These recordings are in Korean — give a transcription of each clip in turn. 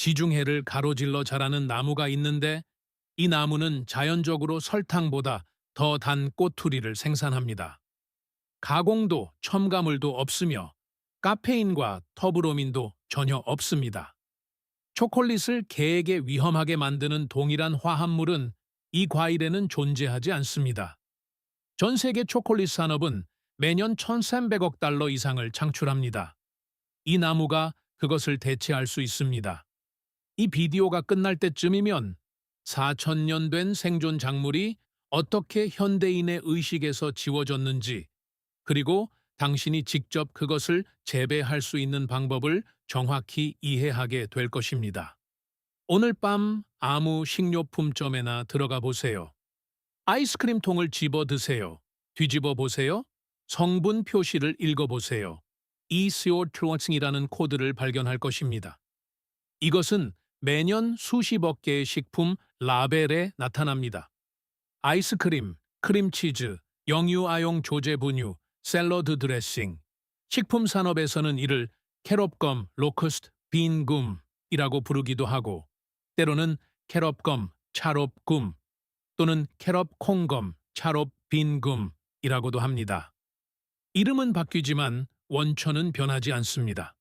지중해를 가로질러 자라는 나무가 있는데 이 나무는 자연적으로 설탕보다 더 단 꼬투리를 생산합니다. 가공도 첨가물도 없으며 카페인과 터브로민도 전혀 없습니다. 초콜릿을 개에게 위험하게 만드는 동일한 화합물은 이 과일에는 존재하지 않습니다. 전 세계 초콜릿 산업은 매년 1,300억 달러 이상을 창출합니다. 이 나무가 그것을 대체할 수 있습니다. 이 비디오가 끝날 때쯤이면 4,000년 된 생존 작물이 어떻게 현대인의 의식에서 지워졌는지, 그리고 당신이 직접 그것을 재배할 수 있는 방법을 정확히 이해하게 될 것입니다. 오늘 밤 아무 식료품점에나 들어가 보세요. 아이스크림 통을 집어 드세요. 뒤집어 보세요. 성분 표시를 읽어 보세요. ECO 트로칭이라는 코드를 발견할 것입니다. 이것은 매년 수십억 개의 식품 라벨에 나타납니다. 아이스크림, 크림치즈, 영유아용 조제 분유, 샐러드 드레싱. 식품 산업에서는 이를 캐럿검, 로커스트, 빈굼이라고 부르기도 하고, 때로는 캐럿검, 찰업굼 또는 캐럿 콩검, 찰업 빈굼이라고도 합니다. 이름은 바뀌지만 원천은 변하지 않습니다.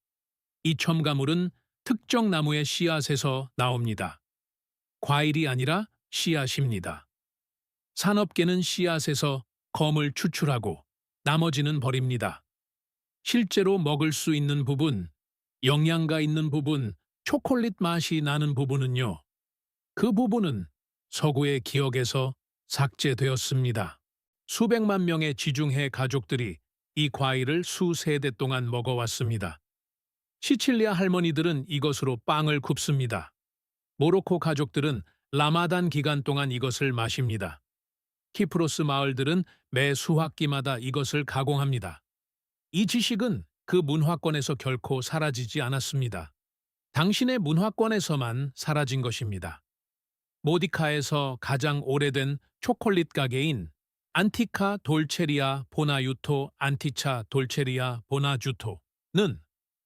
이 첨가물은 특정 나무의 씨앗에서 나옵니다. 과일이 아니라 씨앗입니다. 산업계는 씨앗에서 검을 추출하고 나머지는 버립니다. 실제로 먹을 수 있는 부분, 영양가 있는 부분, 초콜릿 맛이 나는 부분은요. 그 부분은 서구의 기억에서 삭제되었습니다. 수백만 명의 지중해 가족들이 이 과일을 수세대 동안 먹어왔습니다. 시칠리아 할머니들은 이것으로 빵을 굽습니다. 모로코 가족들은 라마단 기간 동안 이것을 마십니다. 키프로스 마을들은 매 수확기마다 이것을 가공합니다. 이 지식은 그 문화권에서 결코 사라지지 않았습니다. 당신의 문화권에서만 사라진 것입니다. 모디카에서 가장 오래된 초콜릿 가게인 안티카 돌체리아 보나유토 안티차 돌체리아 보나주토는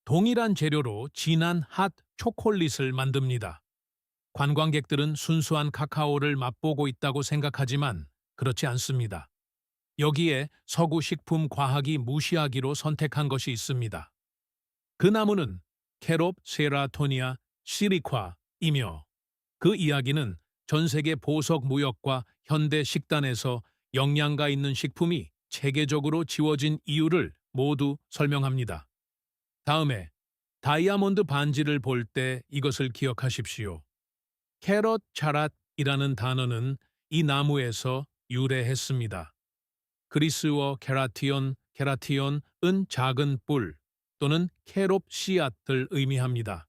동일한 재료로 진한 핫 초콜릿을 만듭니다. 관광객들은 순수한 카카오를 맛보고 있다고 생각하지만 그렇지 않습니다. 여기에 서구 식품 과학이 무시하기로 선택한 것이 있습니다. 그 나무는 캐롭 세라토니아 시리콰이며 그 이야기는 전 세계 보석 무역과 현대 식단에서 영양가 있는 식품이 체계적으로 지워진 이유를 모두 설명합니다. 다음에 다이아몬드 반지를 볼 때 이것을 기억하십시오. 캐럿 차랏이라는 단어는 이 나무에서 유래했습니다. 그리스어 케라티온은 작은 뿔 또는 캐롭 씨앗을 의미합니다.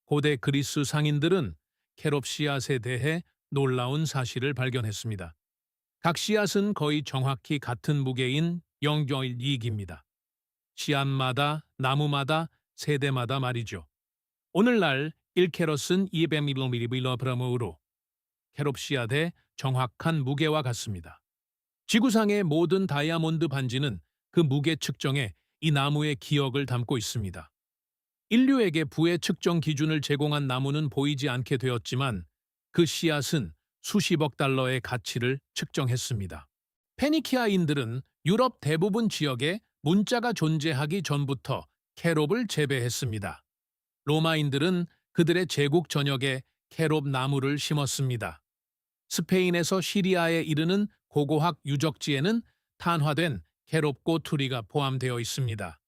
고대 그리스 상인들은 캐롭 씨앗에 대해 놀라운 사실을 발견했습니다. 각 씨앗은 거의 정확히 같은 무게인 0.2입니다. 씨앗마다, 나무마다, 세대마다 말이죠. 오늘날 1캐럿은 200mg으로 캐롭 씨앗의 정확한 무게와 같습니다. 지구상의 모든 다이아몬드 반지는 그 무게 측정에 이 나무의 기억을 담고 있습니다. 인류에게 부의 측정 기준을 제공한 나무는 보이지 않게 되었지만 그 씨앗은 수십억 달러의 가치를 측정했습니다. 페니키아인들은 유럽 대부분 지역에 문자가 존재하기 전부터 캐롭을 재배했습니다. 로마인들은 그들의 제국 전역에 캐롭 나무를 심었습니다. 스페인에서 시리아에 이르는 고고학 유적지에는 탄화된 캐롭 꼬투리가 포함되어 있습니다.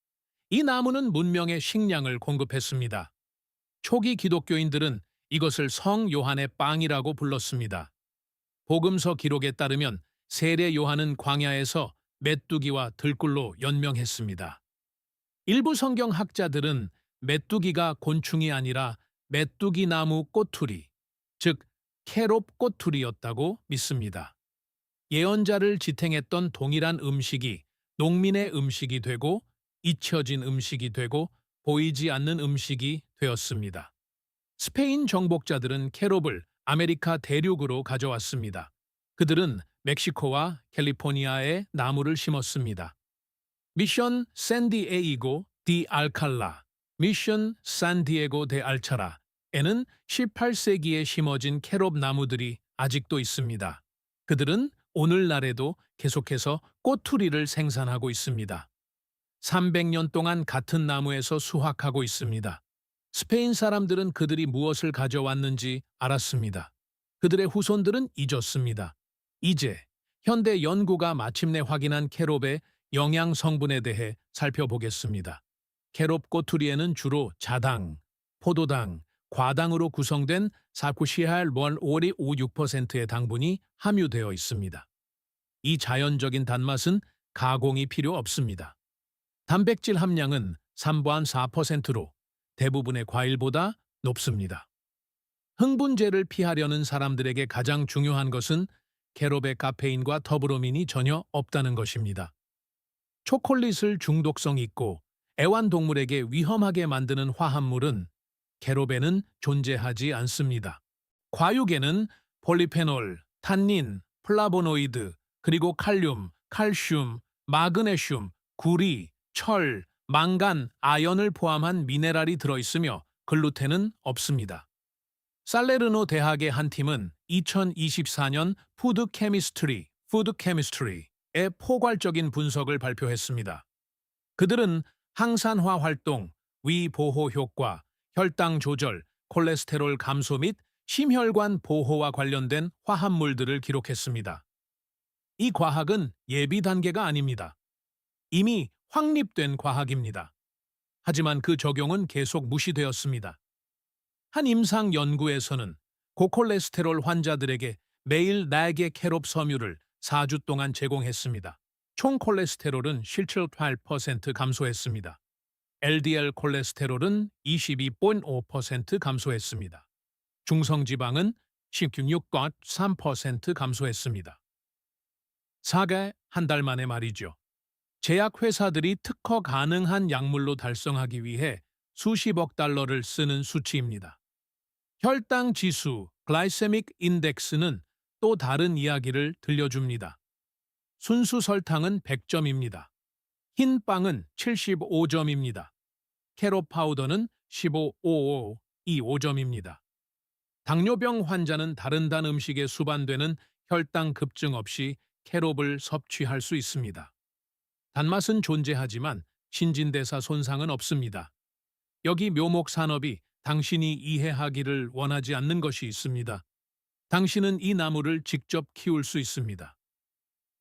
이 나무는 문명의 식량을 공급했습니다. 초기 기독교인들은 이것을 성 요한의 빵이라고 불렀습니다. 복음서 기록에 따르면 세례 요한은 광야에서 메뚜기와 들꿀로 연명했습니다. 일부 성경학자들은 메뚜기가 곤충이 아니라 메뚜기 나무 꼬투리, 즉 캐롭 꼬투리였다고 믿습니다. 예언자를 지탱했던 동일한 음식이 농민의 음식이 되고 잊혀진 음식이 되고 보이지 않는 음식이 되었습니다. 스페인 정복자들은 캐롭을 아메리카 대륙으로 가져왔습니다. 그들은 멕시코와 캘리포니아에 나무를 심었습니다. 미션 샌디에이고 디 알칼라, 미션 산디에고 데 알차라 에는 18세기에 심어진 캐롭 나무들이 아직도 있습니다. 그들은 오늘날에도 계속해서 꼬투리를 생산하고 있습니다. 300년 동안 같은 나무에서 수확하고 있습니다. 스페인 사람들은 그들이 무엇을 가져왔는지 알았습니다. 그들의 후손들은 잊었습니다. 이제 현대 연구가 마침내 확인한 캐롭의 영양 성분에 대해 살펴보겠습니다. 캐롭 꼬투리에는 주로 자당, 포도당, 과당으로 구성된 사쿠시알1 오리 56%의 당분이 함유되어 있습니다. 이 자연적인 단맛은 가공이 필요 없습니다. 단백질 함량은 3반 4%로 대부분의 과일보다 높습니다. 흥분제를 피하려는 사람들에게 가장 중요한 것은 캐롭의 카페인과 더부로민이 전혀 없다는 것입니다. 초콜릿을 중독성 있고 애완동물에게 위험하게 만드는 화합물은 캐롭에는 존재하지 않습니다. 과육에는 폴리페놀, 탄닌, 플라보노이드, 그리고 칼륨, 칼슘, 마그네슘, 구리, 철, 망간, 아연을 포함한 미네랄이 들어있으며 글루텐은 없습니다. 살레르노 대학의 한 팀은 2024년 푸드 케미스트리의 포괄적인 분석을 발표했습니다. 그들은 항산화 활동, 위 보호 효과, 혈당 조절, 콜레스테롤 감소 및 심혈관 보호와 관련된 화합물들을 기록했습니다. 이 과학은 예비 단계가 아닙니다. 이미 확립된 과학입니다. 하지만 그 적용은 계속 무시되었습니다. 한 임상 연구에서는 고콜레스테롤 환자들에게 매일 4개 캐롭 섬유를 4주 동안 제공했습니다. 총 콜레스테롤은 17.8% 감소했습니다. LDL 콜레스테롤은 22.5% 감소했습니다. 중성지방은 16.3% 감소했습니다. 사계 한 달 만에 말이죠. 제약회사들이 특허 가능한 약물로 달성하기 위해 수십억 달러를 쓰는 수치입니다. 혈당 지수, 글라이세믹 인덱스는 또 다른 이야기를 들려줍니다. 순수 설탕은 100점입니다. 흰 빵은 75점입니다. 캐롭 파우더는 15.55점입니다. 당뇨병 환자는 다른 단 음식에 수반되는 혈당 급증 없이 캐롭을 섭취할 수 있습니다. 단맛은 존재하지만 신진대사 손상은 없습니다. 여기 묘목 산업이 당신이 이해하기를 원하지 않는 것이 있습니다. 당신은 이 나무를 직접 키울 수 있습니다.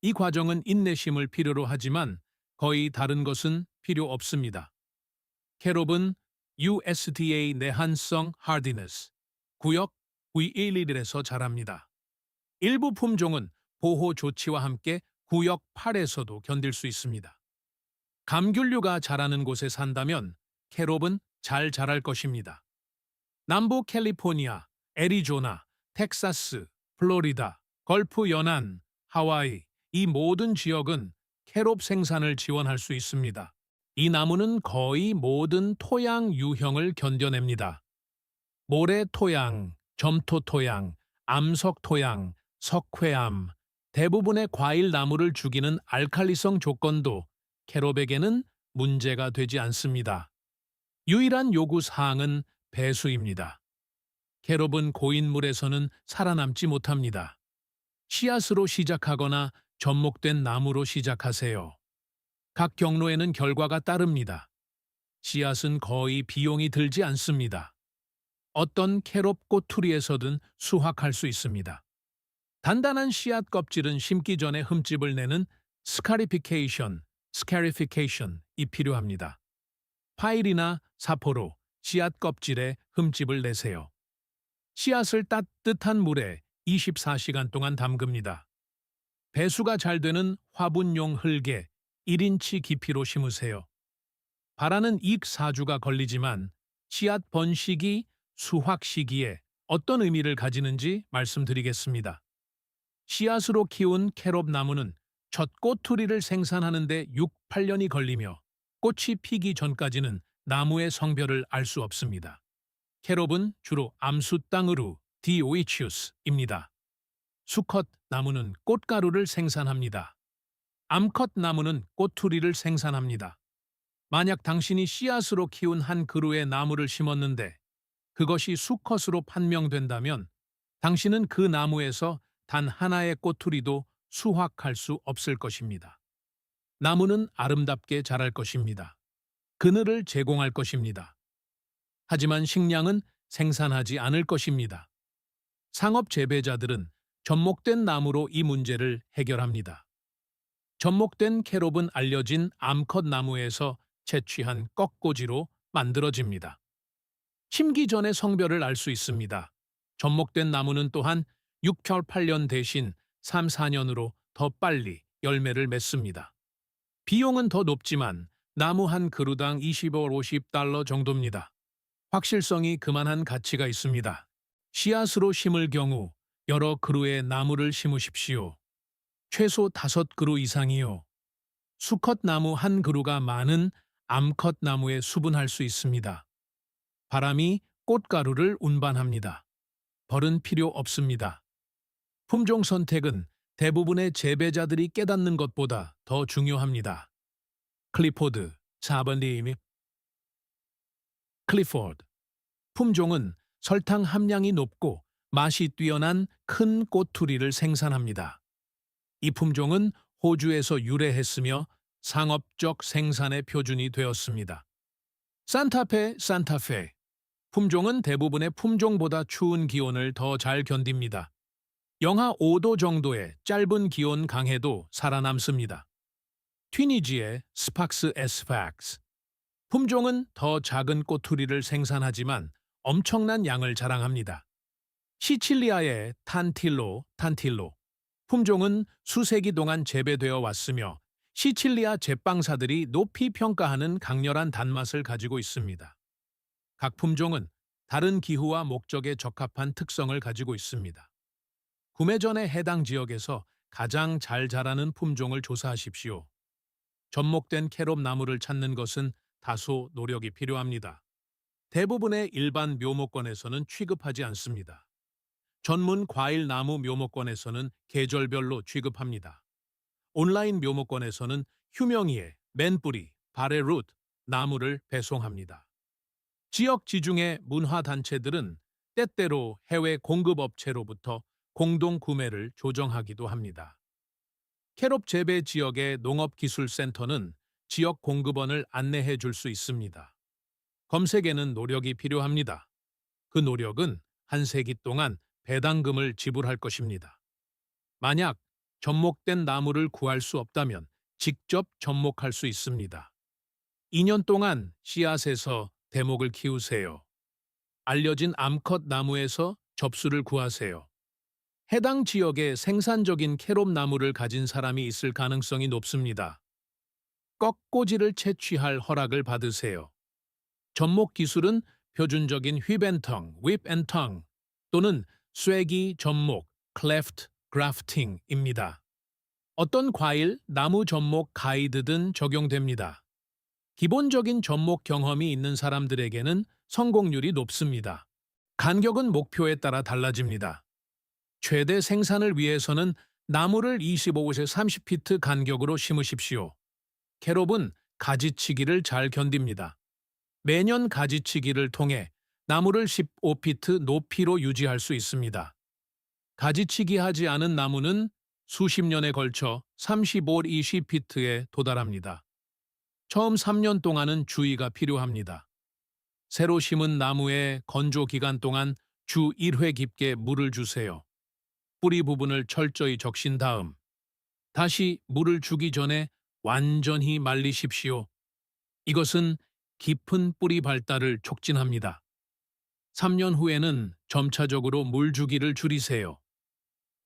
이 과정은 인내심을 필요로 하지만 거의 다른 것은 필요 없습니다. 캐롭은 USDA 내한성 하디네스, 구역 V11에서 자랍니다. 일부 품종은 보호 조치와 함께 구역 8에서도 견딜 수 있습니다. 감귤류가 자라는 곳에 산다면 캐롭은 잘 자랄 것입니다. 남부 캘리포니아, 애리조나, 텍사스, 플로리다, 걸프 연안, 하와이, 이 모든 지역은 캐롭 생산을 지원할 수 있습니다. 이 나무는 거의 모든 토양 유형을 견뎌냅니다. 모래 토양, 점토 토양, 암석 토양, 석회암, 대부분의 과일 나무를 죽이는 알칼리성 조건도 캐롭에게는 문제가 되지 않습니다. 유일한 요구 사항은 배수입니다. 캐롭은 고인물에서는 살아남지 못합니다. 씨앗으로 시작하거나 접목된 나무로 시작하세요. 각 경로에는 결과가 따릅니다. 씨앗은 거의 비용이 들지 않습니다. 어떤 캐롭 꼬투리에서든 수확할 수 있습니다. 단단한 씨앗 껍질은 심기 전에 흠집을 내는 스카리피케이션이 필요합니다. 파일이나 사포로 씨앗 껍질에 흠집을 내세요. 씨앗을 따뜻한 물에 24시간 동안 담급니다. 배수가 잘 되는 화분용 흙에 1인치 깊이로 심으세요. 바라는 익 4주가 걸리지만 씨앗 번식이 수확 시기에 어떤 의미를 가지는지 말씀드리겠습니다. 씨앗으로 키운 캐롭 나무는 첫 꼬투리를 생산하는 데 6-8년이 걸리며 꽃이 피기 전까지는 나무의 성별을 알 수 없습니다. 캐롭은 주로 암수 땅으로 디오이치우스입니다. 수컷 나무는 꽃가루를 생산합니다. 암컷 나무는 꼬투리를 생산합니다. 만약 당신이 씨앗으로 키운 한 그루의 나무를 심었는데 그것이 수컷으로 판명된다면 당신은 그 나무에서 단 하나의 꼬투리도 수확할 수 없을 것입니다. 나무는 아름답게 자랄 것입니다. 그늘을 제공할 것입니다. 하지만 식량은 생산하지 않을 것입니다. 상업 재배자들은 접목된 나무로 이 문제를 해결합니다. 접목된 캐롭은 알려진 암컷 나무에서 채취한 꺾꽂이로 만들어집니다. 심기 전에 성별을 알 수 있습니다. 접목된 나무는 또한 6개월 8년 대신 3, 4년으로 더 빨리 열매를 맺습니다. 비용은 더 높지만 나무 한 그루당 25, 50달러 정도입니다. 확실성이 그만한 가치가 있습니다. 씨앗으로 심을 경우 여러 그루의 나무를 심으십시오. 최소 5그루 이상이요. 수컷 나무 한 그루가 많은 암컷 나무에 수분할 수 있습니다. 바람이 꽃가루를 운반합니다. 벌은 필요 없습니다. 품종 선택은 대부분의 재배자들이 깨닫는 것보다 더 중요합니다. 클리포드, 4번님. 클리포드. 품종은 설탕 함량이 높고 맛이 뛰어난 큰 꼬투리를 생산합니다. 이 품종은 호주에서 유래했으며 상업적 생산의 표준이 되었습니다. 산타페, 산타페. 품종은 대부분의 품종보다 추운 기온을 더 잘 견딥니다. 영하 5도 정도의 짧은 기온 강해도 살아남습니다. 튀니지의 스팍스 에스팍스. 품종은 더 작은 꼬투리를 생산하지만 엄청난 양을 자랑합니다. 시칠리아의 탄틸로. 품종은 수세기 동안 재배되어 왔으며 시칠리아 제빵사들이 높이 평가하는 강렬한 단맛을 가지고 있습니다. 각 품종은 다른 기후와 목적에 적합한 특성을 가지고 있습니다. 구매 전에 해당 지역에서 가장 잘 자라는 품종을 조사하십시오. 접목된 캐롭 나무를 찾는 것은 다소 노력이 필요합니다. 대부분의 일반 묘목권에서는 취급하지 않습니다. 전문 과일 나무 묘목권에서는 계절별로 취급합니다. 온라인 묘목권에서는 휴명이의 맨뿌리, 바레룻, 나무를 배송합니다. 지역 지중해 문화단체들은 때때로 해외 공급업체로부터 공동 구매를 조정하기도 합니다. 캐롭 재배 지역의 농업기술센터는 지역 공급원을 안내해 줄 수 있습니다. 검색에는 노력이 필요합니다. 그 노력은 한 세기 동안 배당금을 지불할 것입니다. 만약 접목된 나무를 구할 수 없다면 직접 접목할 수 있습니다. 2년 동안 씨앗에서 대목을 키우세요. 알려진 암컷 나무에서 접수를 구하세요. 해당 지역에 생산적인 캐롭 나무를 가진 사람이 있을 가능성이 높습니다. 꺾꽂이를 채취할 허락을 받으세요. 접목 기술은 표준적인 휘앤텅 또는 쐐기 접목, 클래프트 그래프팅입니다. 어떤 과일, 나무 접목 가이드든 적용됩니다. 기본적인 접목 경험이 있는 사람들에게는 성공률이 높습니다. 간격은 목표에 따라 달라집니다. 최대 생산을 위해서는 나무를 25에서 30피트 간격으로 심으십시오. 캐롭은 가지치기를 잘 견딥니다. 매년 가지치기를 통해 나무를 15피트 높이로 유지할 수 있습니다. 가지치기 하지 않은 나무는 수십 년에 걸쳐 35, 20피트에 도달합니다. 처음 3년 동안은 주의가 필요합니다. 새로 심은 나무의 건조 기간 동안 주 1회 깊게 물을 주세요. 뿌리 부분을 철저히 적신 다음 다시 물을 주기 전에 완전히 말리십시오. 이것은 깊은 뿌리 발달을 촉진합니다. 3년 후에는 점차적으로 물 주기를 줄이세요.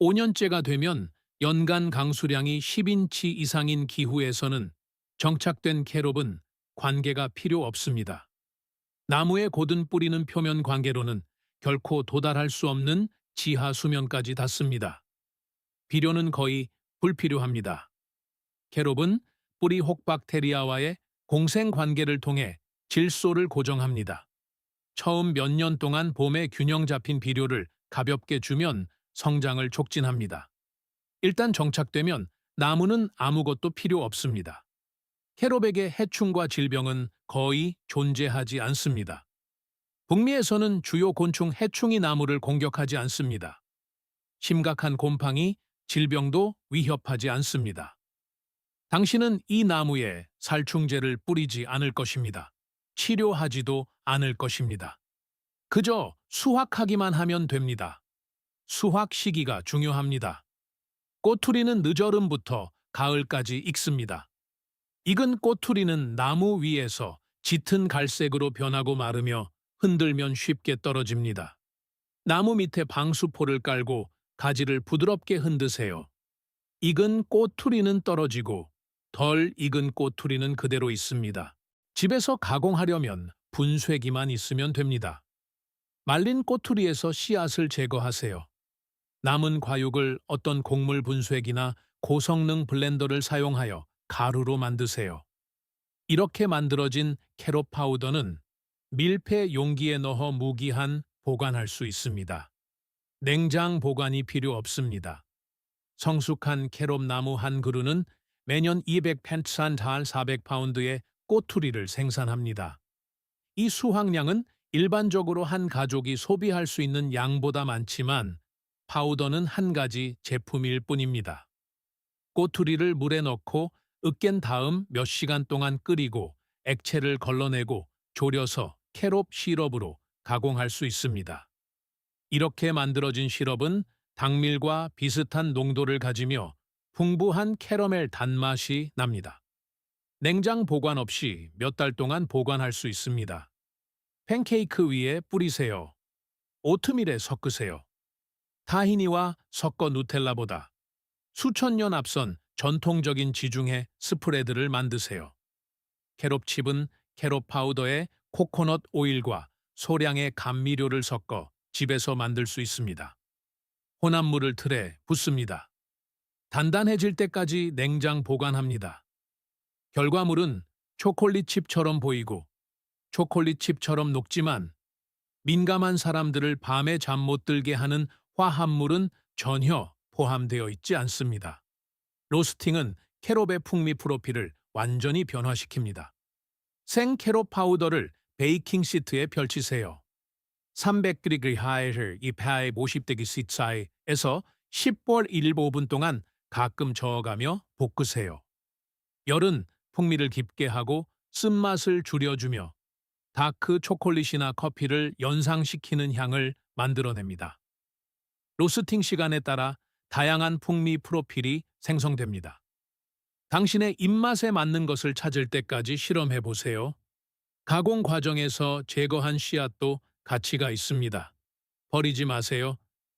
5년째가 되면 연간 강수량이 10인치 이상인 기후에서는 정착된 캐롭은 관계가 필요 없습니다. 나무의 곧은 뿌리는 표면 관계로는 결코 도달할 수 없는 지하 수면까지 닿습니다. 비료는 거의 불필요합니다. 캐롭은 뿌리 혹박테리아와의 공생 관계를 통해 질소를 고정합니다. 처음 몇 년 동안 봄에 균형 잡힌 비료를 가볍게 주면 성장을 촉진합니다. 일단 정착되면 나무는 아무것도 필요 없습니다. 캐롭에게 해충과 질병은 거의 존재하지 않습니다. 북미에서는 주요 곤충 해충이 나무를 공격하지 않습니다. 심각한 곰팡이, 질병도 위협하지 않습니다. 당신은 이 나무에 살충제를 뿌리지 않을 것입니다. 치료하지도 않을 것입니다. 그저 수확하기만 하면 됩니다. 수확 시기가 중요합니다. 꼬투리는 늦여름부터 가을까지 익습니다. 익은 꼬투리는 나무 위에서 짙은 갈색으로 변하고 마르며 흔들면 쉽게 떨어집니다. 나무 밑에 방수포를 깔고 가지를 부드럽게 흔드세요. 익은 꼬투리는 떨어지고 덜 익은 꼬투리는 그대로 있습니다. 집에서 가공하려면 분쇄기만 있으면 됩니다. 말린 꼬투리에서 씨앗을 제거하세요. 남은 과육을 어떤 곡물 분쇄기나 고성능 블렌더를 사용하여 가루로 만드세요. 이렇게 만들어진 캐롯 파우더는 밀폐 용기에 넣어 무기한 보관할 수 있습니다. 냉장 보관이 필요 없습니다. 성숙한 캐롯 나무 한 그루는 매년 200펜트산 달 400파운드의 꼬투리를 생산합니다. 이 수확량은 일반적으로 한 가족이 소비할 수 있는 양보다 많지만 파우더는 한 가지 제품일 뿐입니다. 꼬투리를 물에 넣고 으깬 다음 몇 시간 동안 끓이고 액체를 걸러내고 졸여서 캐롯 시럽으로 가공할 수 있습니다. 이렇게 만들어진 시럽은 당밀과 비슷한 농도를 가지며 풍부한 캐러멜 단맛이 납니다. 냉장 보관 없이 몇 달 동안 보관할 수 있습니다. 팬케이크 위에 뿌리세요. 오트밀에 섞으세요. 타히니와 섞어 누텔라보다 수천 년 앞선 전통적인 지중해 스프레드를 만드세요. 캐롭칩은 캐롯 파우더에 코코넛 오일과 소량의 감미료를 섞어 집에서 만들 수 있습니다. 혼합물을 틀에 붓습니다. 단단해질 때까지 냉장 보관합니다. 결과물은 초콜릿칩처럼 보이고 초콜릿칩처럼 녹지만 민감한 사람들을 밤에 잠 못 들게 하는 화합물은 전혀 포함되어 있지 않습니다. 로스팅은 캐롭의 풍미 프로필을 완전히 변화시킵니다. 생 캐롭 파우더를 베이킹 시트에 펼치세요. 300g 이하를 250대기 시트 사이에서 10월 15분 동안 가끔 저어가며 볶으세요. 열은 풍미를 깊게 하고 쓴맛을 줄여주며 다크 초콜릿이나 커피를 연상시키는 향을 만들어냅니다. 로스팅 시간에 따라 다양한 풍미 프로필이 생성됩니다. 당신의 입맛에 맞는 것을 찾을 때까지 실험해 보세요. 가공 과정에서 제거한 씨앗도 가치가 있습니다. 버리지 마세요.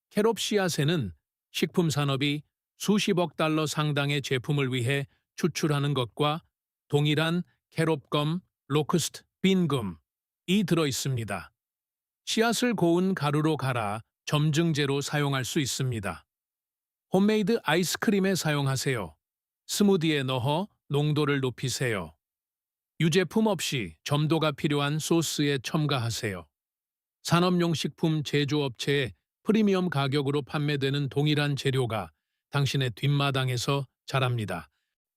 캐롭 씨앗에는 식품 산업이 수십억 달러 상당의 제품을 위해 추출하는 것과 동일한 캐롭검, 로크스트, 빈금이 들어 있습니다. 씨앗을 고운 가루로 갈아 점증제로 사용할 수 있습니다. 홈메이드 아이스크림에 사용하세요. 스무디에 넣어 농도를 높이세요. 유제품 없이 점도가 필요한 소스에 첨가하세요. 산업용 식품 제조업체에 프리미엄 가격으로 판매되는 동일한 재료가 당신의 뒷마당에서 자랍니다.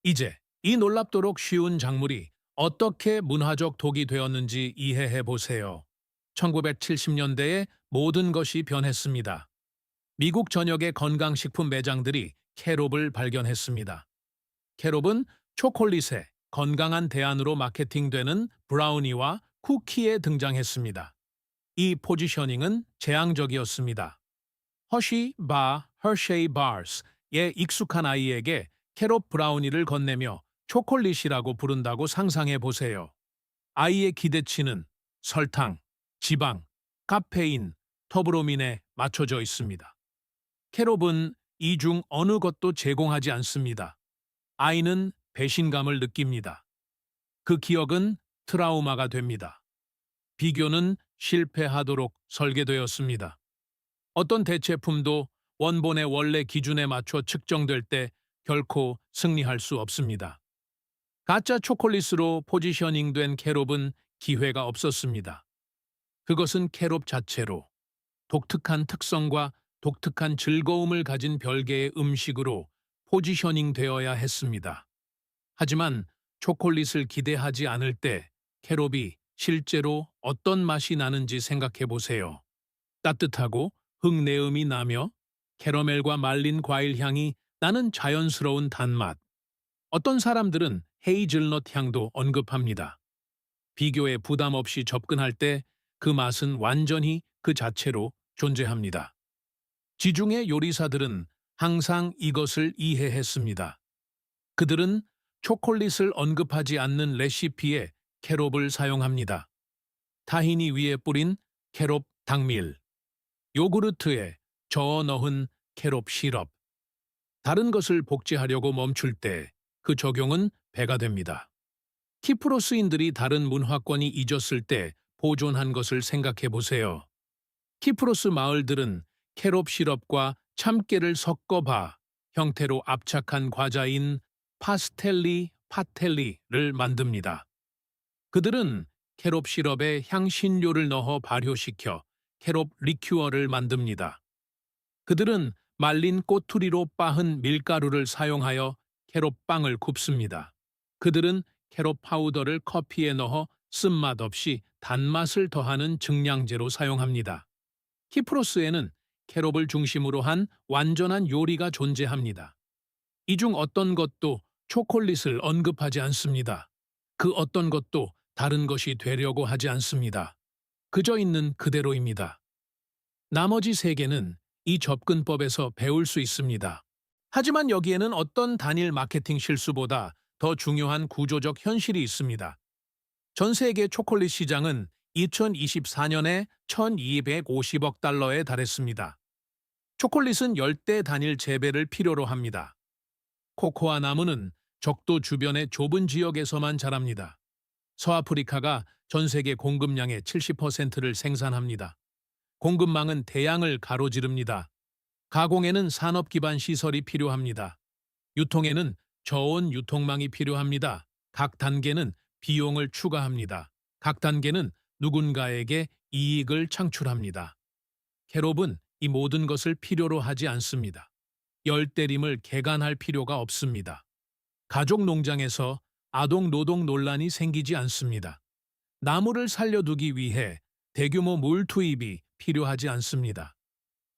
이제 이 놀랍도록 쉬운 작물이 어떻게 문화적 독이 되었는지 이해해 보세요. 1970년대에 모든 것이 변했습니다. 미국 전역의 건강식품 매장들이 캐롭을 발견했습니다. 캐롭은 초콜릿의 건강한 대안으로 마케팅되는 브라우니와 쿠키에 등장했습니다. 이 포지셔닝은 재앙적이었습니다. 허쉐이 바스에 익숙한 아이에게 캐롯 브라우니를 건네며 초콜릿이라고 부른다고 상상해 보세요. 아이의 기대치는 설탕, 지방, 카페인, 터브로민에 맞춰져 있습니다. 캐롭은 이 중 어느 것도 제공하지 않습니다. 아이는 배신감을 느낍니다. 그 기억은 트라우마가 됩니다. 비교는 실패하도록 설계되었습니다. 어떤 대체품도 원본의 원래 기준에 맞춰 측정될 때 결코 승리할 수 없습니다. 가짜 초콜릿으로 포지셔닝된 캐롭은 기회가 없었습니다. 그것은 캐롭 자체로 독특한 특성과 독특한 즐거움을 가진 별개의 음식으로 포지셔닝 되어야 했습니다. 하지만 초콜릿을 기대하지 않을 때 캐롭이 실제로 어떤 맛이 나는지 생각해 보세요. 따뜻하고 흙내음이 나며 캐러멜과 말린 과일 향이 나는 자연스러운 단맛. 어떤 사람들은 헤이즐넛 향도 언급합니다. 비교에 부담 없이 접근할 때 그 맛은 완전히 그 자체로 존재합니다. 지중해 요리사들은 항상 이것을 이해했습니다. 그들은 초콜릿을 언급하지 않는 레시피에 캐롭을 사용합니다. 타히니 위에 뿌린 캐롭 당밀, 요구르트에 저어 넣은 캐롭 시럽. 다른 것을 복제하려고 멈출 때 그 적용은 배가 됩니다. 키프로스인들이 다른 문화권이 잊었을 때 보존한 것을 생각해 보세요. 키프로스 마을들은 캐롭 시럽과 참깨를 섞어봐 형태로 압착한 과자인 파스텔리 파텔리를 만듭니다. 그들은 캐롭 시럽에 향신료를 넣어 발효시켜 캐롭 리큐어를 만듭니다. 그들은 말린 꼬투리로 빻은 밀가루를 사용하여 캐롭빵을 굽습니다. 그들은 캐롭 파우더를 커피에 넣어 쓴맛 없이 단맛을 더하는 증량제로 사용합니다. 키프로스에는 캐롭을 중심으로 한 완전한 요리가 존재합니다. 이 중 어떤 것도 초콜릿을 언급하지 않습니다. 그 어떤 것도 다른 것이 되려고 하지 않습니다. 그저 있는 그대로입니다. 나머지 세 개는 이 접근법에서 배울 수 있습니다. 하지만 여기에는 어떤 단일 마케팅 실수보다 더 중요한 구조적 현실이 있습니다. 전 세계 초콜릿 시장은 2024년에 1250억 달러에 달했습니다. 초콜릿은 열대 단일 재배를 필요로 합니다. 코코아 나무는 적도 주변의 좁은 지역에서만 자랍니다. 서아프리카가 전 세계 공급량의 70%를 생산합니다. 공급망은 대양을 가로지릅니다. 가공에는 산업 기반 시설이 필요합니다. 유통에는 저온 유통망이 필요합니다. 각 단계는 비용을 추가합니다. 각 단계는 누군가에게 이익을 창출합니다. 캐롭은 이 모든 것을 필요로 하지 않습니다. 열대림을 개간할 필요가 없습니다. 가족 농장에서 아동 노동 논란이 생기지 않습니다. 나무를 살려두기 위해 대규모 물 투입이 필요하지 않습니다.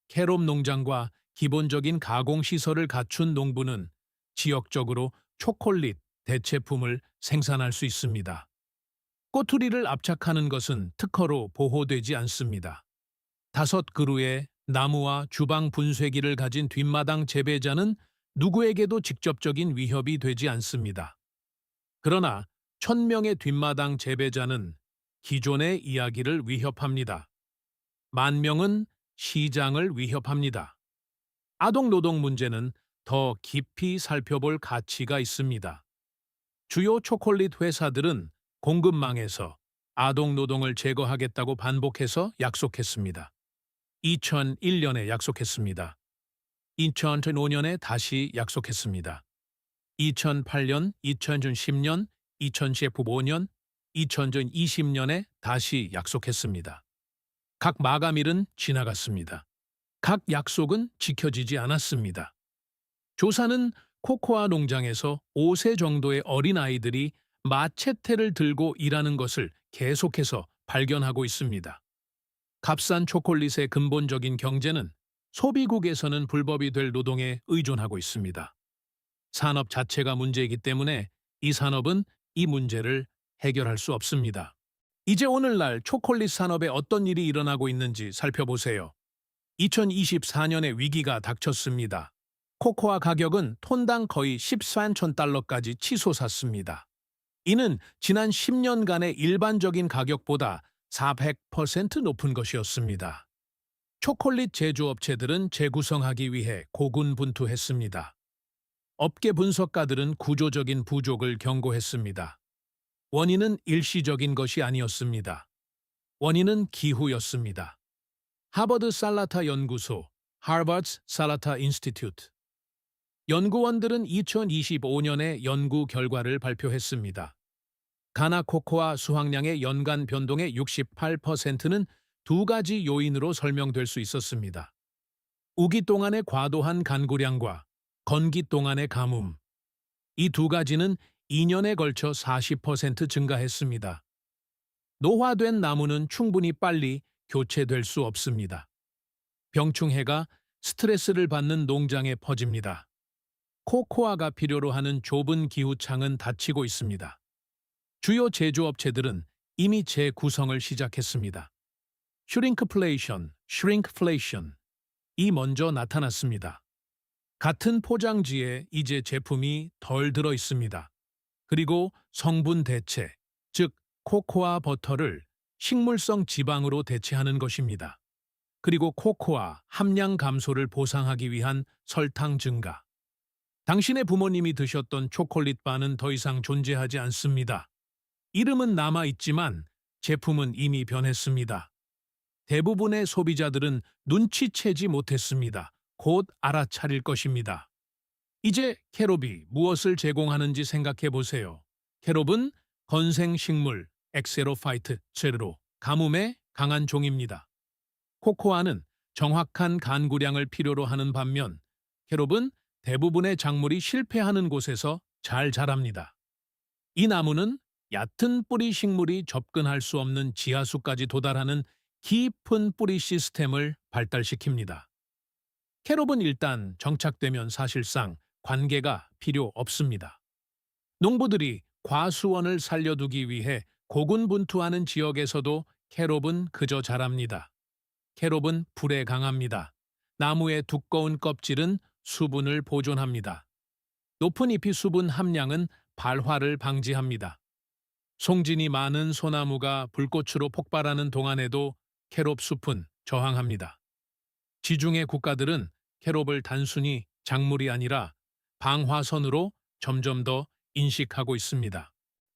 캐롭 농장과 기본적인 가공 시설을 갖춘 농부는 지역적으로 초콜릿 대체품을 생산할 수 있습니다. 꼬투리를 압착하는 것은 특허로 보호되지 않습니다. 5그루의 나무와 주방 분쇄기를 가진 뒷마당 재배자는 누구에게도 직접적인 위협이 되지 않습니다. 그러나 1000명의 뒷마당 재배자는 기존의 이야기를 위협합니다. 10,000명은 시장을 위협합니다. 아동 노동 문제는 더 깊이 살펴볼 가치가 있습니다. 주요 초콜릿 회사들은 공급망에서 아동 노동을 제거하겠다고 반복해서 약속했습니다. 2001년에 약속했습니다. 2005년에 다시 약속했습니다. 2008년, 2010년, 2015년, 2020년에 다시 약속했습니다. 각 마감일은 지나갔습니다. 각 약속은 지켜지지 않았습니다. 조사는 코코아 농장에서 5세 정도의 어린아이들이 마체테를 들고 일하는 것을 계속해서 발견하고 있습니다. 값싼 초콜릿의 근본적인 경제는 소비국에서는 불법이 될 노동에 의존하고 있습니다. 산업 자체가 문제이기 때문에 이 산업은 이 문제를 해결할 수 없습니다. 이제 오늘날 초콜릿 산업에 어떤 일이 일어나고 있는지 살펴보세요. 2024년에 위기가 닥쳤습니다. 코코아 가격은 톤당 거의 13,000달러까지 치솟았습니다. 이는 지난 10년간의 일반적인 가격보다 400% 높은 것이었습니다. 초콜릿 제조업체들은 재구성하기 위해 고군분투했습니다. 업계 분석가들은 구조적인 부족을 경고했습니다. 원인은 일시적인 것이 아니었습니다. 원인은 기후였습니다. 하버드 살라타 연구소, 하버드 살라타 인스티튜트. 연구원들은 2025년에 연구 결과를 발표했습니다. 가나 코코아 수확량의 연간 변동의 68%는 두 가지 요인으로 설명될 수 있었습니다. 우기 동안의 과도한 간구량과 건기 동안의 가뭄. 이 두 가지는 2년에 걸쳐 40% 증가했습니다. 노화된 나무는 충분히 빨리 교체될 수 없습니다. 병충해가 스트레스를 받는 농장에 퍼집니다. 코코아가 필요로 하는 좁은 기후창은 닫히고 있습니다. 주요 제조업체들은 이미 재구성을 시작했습니다. 슈링크플레이션이 먼저 나타났습니다. 같은 포장지에 이제 제품이 덜 들어 있습니다. 그리고 성분 대체, 즉 코코아 버터를 식물성 지방으로 대체하는 것입니다. 그리고 코코아 함량 감소를 보상하기 위한 설탕 증가. 당신의 부모님이 드셨던 초콜릿 바는 더 이상 존재하지 않습니다. 이름은 남아있지만 제품은 이미 변했습니다. 대부분의 소비자들은 눈치채지 못했습니다. 곧 알아차릴 것입니다. 이제 캐롭이 무엇을 제공하는지 생각해 보세요. 캐롭은 건생식물 엑세로파이트 재료로 가뭄에 강한 종입니다. 코코아는 정확한 간구량을 필요로 하는 반면 캐롭은 대부분의 작물이 실패하는 곳에서 잘 자랍니다. 이 나무는 얕은 뿌리 식물이 접근할 수 없는 지하수까지 도달하는 깊은 뿌리 시스템을 발달시킵니다. 캐롭은 일단 정착되면 사실상 관계가 필요 없습니다. 농부들이 과수원을 살려두기 위해 고군분투하는 지역에서도 캐롭은 그저 자랍니다. 캐롭은 불에 강합니다. 나무의 두꺼운 껍질은 수분을 보존합니다. 높은 잎이 수분 함량은 발화를 방지합니다. 송진이 많은 소나무가 불꽃으로 폭발하는 동안에도 캐롭 숲은 저항합니다. 지중해 국가들은 캐롭을 단순히 작물이 아니라 방화선으로 점점 더 인식하고 있습니다.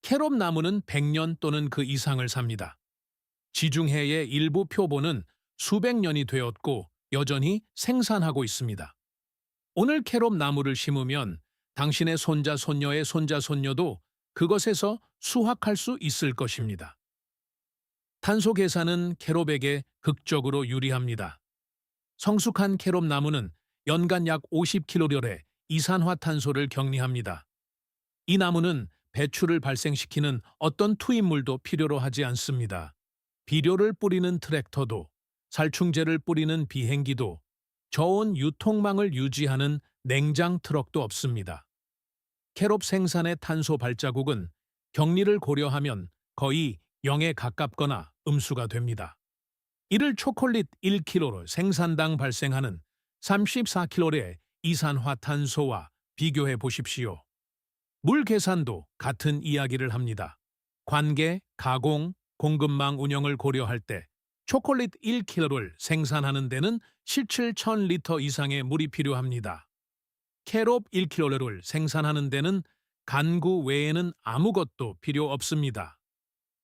캐롭 나무는 100년 또는 그 이상을 삽니다. 지중해의 일부 표본은 수백 년이 되었고 여전히 생산하고 있습니다. 오늘 캐롭 나무를 심으면 당신의 손자, 손녀의 손자, 손녀도 그것에서 수확할 수 있을 것입니다. 탄소 계산은 캐롭에게 극적으로 유리합니다. 성숙한 캐롭 나무는 연간 약 50kg의 이산화탄소를 격리합니다. 이 나무는 배출을 발생시키는 어떤 투입물도 필요로 하지 않습니다. 비료를 뿌리는 트랙터도, 살충제를 뿌리는 비행기도, 저온 유통망을 유지하는 냉장 트럭도 없습니다. 캐롭 생산의 탄소 발자국은 격리를 고려하면 거의 0에 가깝거나 음수가 됩니다. 이를 초콜릿 1kg로 생산당 발생하는 34kg의 이산화탄소와 비교해 보십시오. 물 계산도 같은 이야기를 합니다. 관계, 가공, 공급망 운영을 고려할 때 초콜릿 1kg를 생산하는 데는 실질 1000리터 이상의 물이 필요합니다. 캐롭 1kg를 생산하는 데는 간구 외에는 아무것도 필요 없습니다.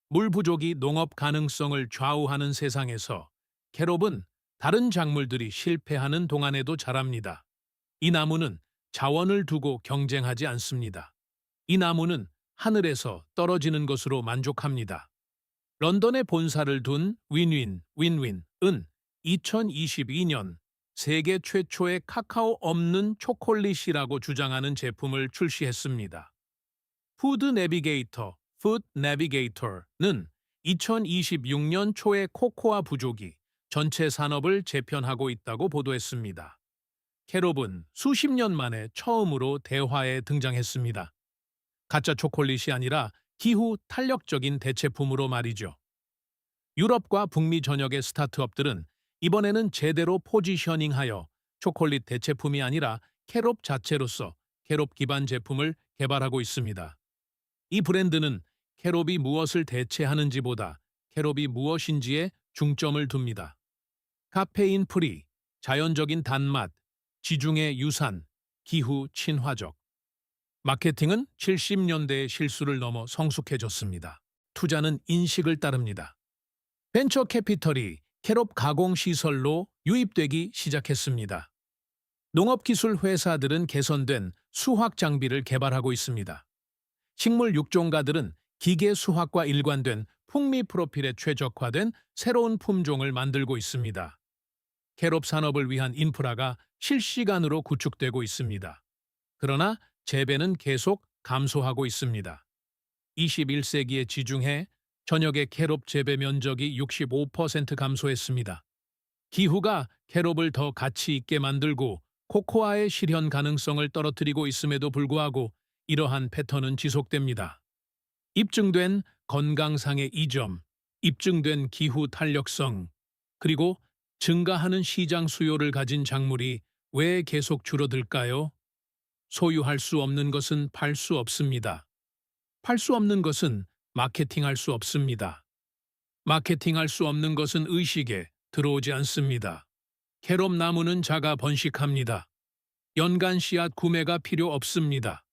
물 부족이 농업 가능성을 좌우하는 세상에서 캐롭은 다른 작물들이 실패하는 동안에도 자랍니다. 이 나무는 자원을 두고 경쟁하지 않습니다. 이 나무는 하늘에서 떨어지는 것으로 만족합니다. 런던에 본사를 둔 윈윈은 2022년 세계 최초의 카카오 없는 초콜릿이라고 주장하는 제품을 출시했습니다. 푸드 내비게이터는 2026년 초에 코코아 부족이 전체 산업을 재편하고 있다고 보도했습니다. 캐롭은 수십 년 만에 처음으로 대화에 등장했습니다. 가짜 초콜릿이 아니라 기후 탄력적인 대체품으로 말이죠. 유럽과 북미 전역의 스타트업들은 이번에는 제대로 포지셔닝하여 초콜릿 대체품이 아니라 캐롭 자체로서 캐롭 기반 제품을 개발하고 있습니다. 이 브랜드는 캐롭이 무엇을 대체하는지보다 캐롭이 무엇인지에 중점을 둡니다. 카페인 프리, 자연적인 단맛, 지중해 유산, 기후 친화적. 마케팅은 70년대의 실수를 넘어 성숙해졌습니다. 투자는 인식을 따릅니다. 벤처 캐피털이 캐롭 가공 시설로 유입되기 시작했습니다. 농업기술 회사들은 개선된 수확 장비를 개발하고 있습니다. 식물 육종가들은 기계 수확과 일관된 풍미 프로필에 최적화된 새로운 품종을 만들고 있습니다. 캐롭 산업을 위한 인프라가 실시간으로 구축되고 있습니다. 그러나 재배는 계속 감소하고 있습니다. 21세기의 지중해 저녁의 캐롭 재배 면적이 65% 감소했습니다. 기후가 캐롭을 더 가치 있게 만들고 코코아의 실현 가능성을 떨어뜨리고 있음에도 불구하고 이러한 패턴은 지속됩니다. 입증된 건강상의 이점, 입증된 기후 탄력성, 그리고 증가하는 시장 수요를 가진 작물이 왜 계속 줄어들까요? 소유할 수 없는 것은 팔 수 없습니다. 팔 수 없는 것은 마케팅할 수 없습니다. 마케팅할 수 없는 것은 의식에 들어오지 않습니다. 캐롭 나무는 자가 번식합니다. 연간 씨앗 구매가 필요 없습니다.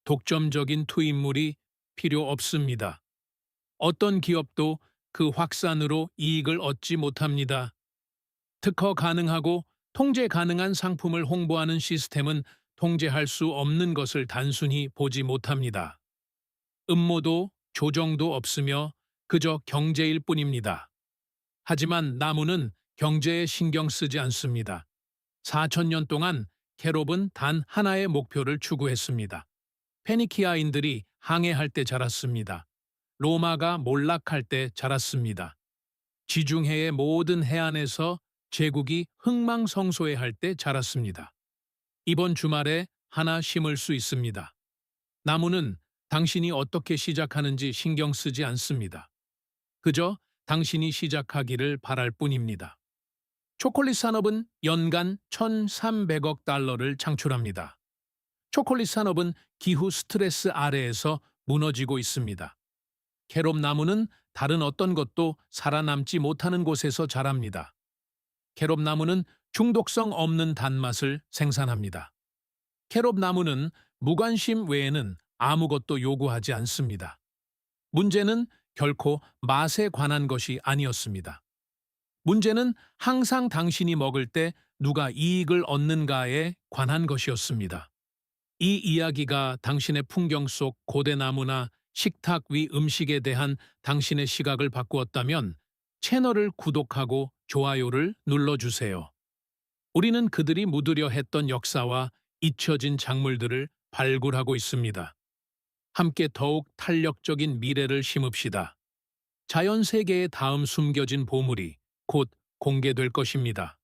독점적인 투입물이 필요 없습니다. 어떤 기업도 그 확산으로 이익을 얻지 못합니다. 특허 가능하고 통제 가능한 상품을 홍보하는 시스템은 통제할 수 없는 것을 단순히 보지 못합니다. 음모도 조정도 없으며 그저 경제일 뿐입니다. 하지만 나무는 경제에 신경 쓰지 않습니다. 4천년 동안 캐롭은 단 하나의 목표를 추구했습니다. 페니키아인들이 항해할 때 자랐습니다. 로마가 몰락할 때 자랐습니다. 지중해의 모든 해안에서 제국이 흥망성쇠할 때 자랐습니다. 이번 주말에 하나 심을 수 있습니다. 나무는 당신이 어떻게 시작하는지 신경 쓰지 않습니다. 그저 당신이 시작하기를 바랄 뿐입니다. 초콜릿 산업은 연간 1,300억 달러를 창출합니다. 초콜릿 산업은 기후 스트레스 아래에서 무너지고 있습니다. 캐롭 나무는 다른 어떤 것도 살아남지 못하는 곳에서 자랍니다. 캐롭 나무는 중독성 없는 단맛을 생산합니다. 캐롭 나무는 무관심 외에는 아무것도 요구하지 않습니다. 문제는 결코 맛에 관한 것이 아니었습니다. 문제는 항상 당신이 먹을 때 누가 이익을 얻는가에 관한 것이었습니다. 이 이야기가 당신의 풍경 속 고대나무나 식탁 위 음식에 대한 당신의 시각을 바꾸었다면 채널을 구독하고 좋아요를 눌러주세요. 우리는 그들이 묻으려 했던 역사와 잊혀진 작물들을 발굴하고 있습니다. 함께 더욱 탄력적인 미래를 심읍시다. 자연 세계의 다음 숨겨진 보물이 곧 공개될 것입니다.